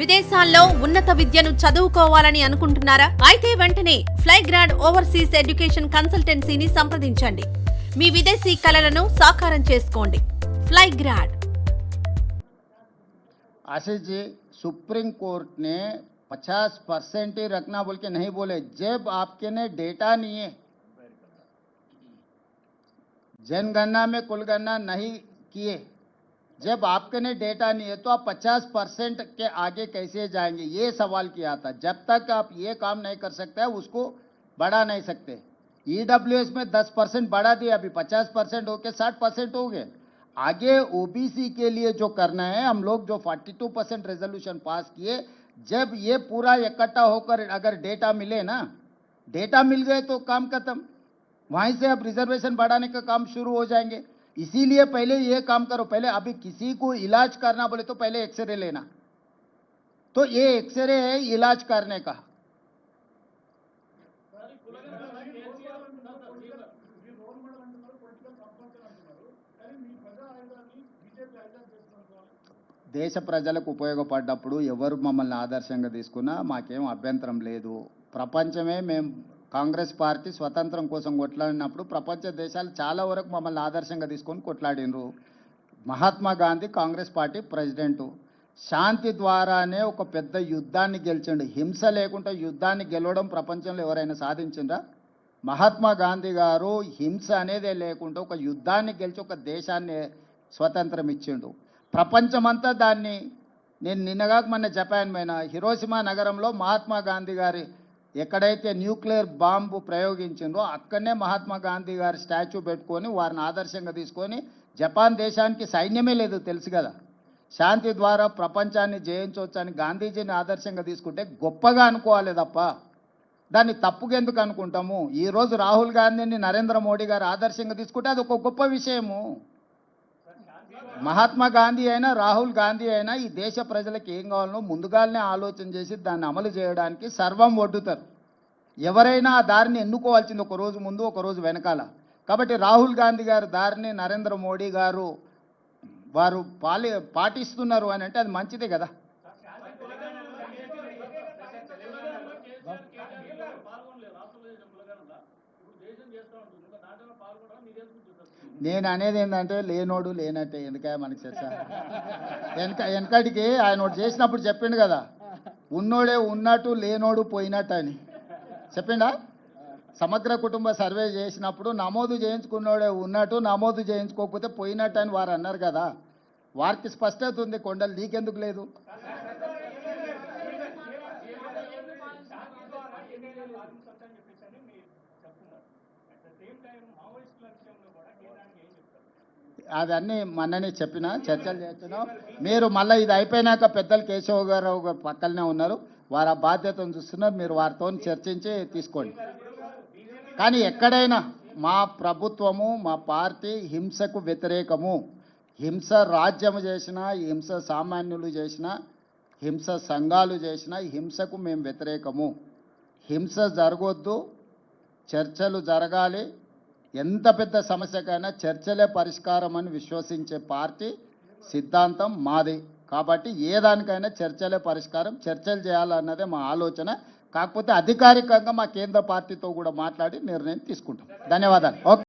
విదేశాల్లో ఉన్నత విద్యను చదువుకోవాలని అనుకుంటున్నారా? అయితే వెంటనే ఫ్లైగ్రాడ్ ఓవర్సీస్ ఎడ్యుకేషన్ కన్సల్టెన్సీని సంప్రదించండి. మీ విదేశీ కలలను సాకారం చేసుకోండి. ఫ్లైగ్రాడ్. आशीष जी, सुप्रीम कोर्ट ने 50% ही रखना बोल के नहीं बोले। जब आपके ने डेटा नहीं है, जनगणना में कुलगणना नहीं किए, जब आपके ने डेटा नहीं है तो आप 50% के आगे कैसे जाएंगे, ये सवाल किया था। जब तक आप ये काम नहीं कर सकते उसको बढ़ा नहीं सकते। ईडब्ल्यूएस में 10% बढ़ा दिया, अभी 50% होके 60% हो गए। आगे ओबीसी के लिए जो करना है, हम लोग जो 42% रेजोल्यूशन पास किए, जब ये पूरा इकट्ठा होकर अगर डेटा मिले ना, डेटा मिल गए तो काम खत्म। वहीं से अब रिजर्वेशन बढ़ाने का काम शुरू हो जाएंगे। इसीलिए पहले ये काम करो। पहले अभी किसी को इलाज करना बोले तो पहले एक्सरे लेना, तो ये एक्सरे है इलाज करने का। దేశ ప్రజలకు ఉపయోగపడ్డప్పుడు ఎవరు మమ్మల్ని ఆదర్శంగా తీసుకున్నా మాకేం అభ్యంతరం లేదు. ప్రపంచమే మేము కాంగ్రెస్ పార్టీ స్వతంత్రం కోసం కొట్లాడినప్పుడు ప్రపంచ దేశాలు చాలా వరకు మమ్మల్ని ఆదర్శంగా తీసుకొని కొట్లాడినరు. మహాత్మా గాంధీ కాంగ్రెస్ పార్టీ ప్రెసిడెంటు, శాంతి ద్వారానే ఒక పెద్ద యుద్ధాన్ని గెలిచిండు. హింస లేకుండా యుద్ధాన్ని గెలవడం ప్రపంచంలో ఎవరైనా సాధించిందా? మహాత్మా గాంధీ గారు హింస అనేదే లేకుండా ఒక యుద్ధాన్ని గెలిచి ఒక దేశాన్ని స్వతంత్రం ఇచ్చిండు. ప్రపంచమంతా దాన్ని, నేను నిన్నగా మొన్న జపాన్ పైన హిరోషిమా నగరంలో మహాత్మా గాంధీ గారి ఎక్కడైతే న్యూక్లియర్ బాంబు ప్రయోగించిందో అక్కడనే మహాత్మా గాంధీ గారి స్టాచ్యూ పెట్టుకొని వారిని ఆదర్శంగా తీసుకొని, జపాన్ దేశానికి సైన్యమే లేదు తెలుసు కదా, శాంతి ద్వారా ప్రపంచాన్ని జయించవచ్చని గాంధీజీని ఆదర్శంగా తీసుకుంటే గొప్పగా అనుకోవాలి తప్ప దాన్ని తప్పుగా ఎందుకు అనుకుంటాము? ఈరోజు రాహుల్ గాంధీని నరేంద్ర మోడీ గారు ఆదర్శంగా తీసుకుంటే అది ఒక గొప్ప విషయము. మహాత్మా గాంధీ అయినా రాహుల్ గాంధీ అయినా ఈ దేశ ప్రజలకు ఏం కావాలనో ముందుగానే ఆలోచన చేసి దాన్ని అమలు చేయడానికి సర్వం ఒడ్డుతారు. ఎవరైనా ఆ దారిని ఎన్నుకోవాల్సింది ఒక రోజు ముందు ఒక రోజు వెనకాల. కాబట్టి రాహుల్ గాంధీ గారి దారిని నరేంద్ర మోడీ గారు వారు పాటిస్తున్నారు అని అంటే అది మంచిదే కదా. నేను అనేది ఏంటంటే లేనోడు లేనట్టే, ఎందుకే మనకి చర్చ. వెనకటికి ఆయన ఒకటి చేసినప్పుడు చెప్పిండు కదా, ఉన్నోడే ఉన్నట్టు లేనోడు పోయినట్టు అని చెప్పిండా. సమగ్ర కుటుంబ సర్వే చేసినప్పుడు నమోదు చేయించుకున్నోడే ఉన్నట్టు, నమోదు చేయించుకోకపోతే పోయినట్టు అని వారు అన్నారు కదా. వారికి స్పష్టత ఉంది, కొండలు నీకెందుకు లేదు? అవన్నీ మొన్ననే చెప్పిన, చర్చలు చేస్తున్నాం. మీరు మళ్ళీ ఇది అయిపోయినాక పెద్దలు కేశవ్ గారు పక్కనే ఉన్నారు, వారు ఆ బాధ్యతను చూస్తున్నారు, మీరు వారితో చర్చించి తీసుకోండి. కానీ ఎక్కడైనా మా ప్రభుత్వము మా పార్టీ హింసకు వ్యతిరేకము. హింస రాజ్యము చేసినా, హింస సామాన్యులు చేసినా, హింస సంఘాలు చేసినా హింసకు మేము వ్యతిరేకము. హింస జరగొద్దు, చర్చలు జరగాలి. ఎంత పెద్ద సమస్యకైనా చర్చలే పరిష్కారం అని విశ్వసించే పార్టీ సిద్ధాంతం మాది. కాబట్టి ఏ దానికైనా చర్చలే పరిష్కారం, చర్చలు చేయాలన్నదే మా ఆలోచన. కాకపోతే అధికారికంగా మా కేంద్ర పార్టీతో కూడా మాట్లాడి నిర్ణయం తీసుకుంటాం. ధన్యవాదాలు. ఓకే.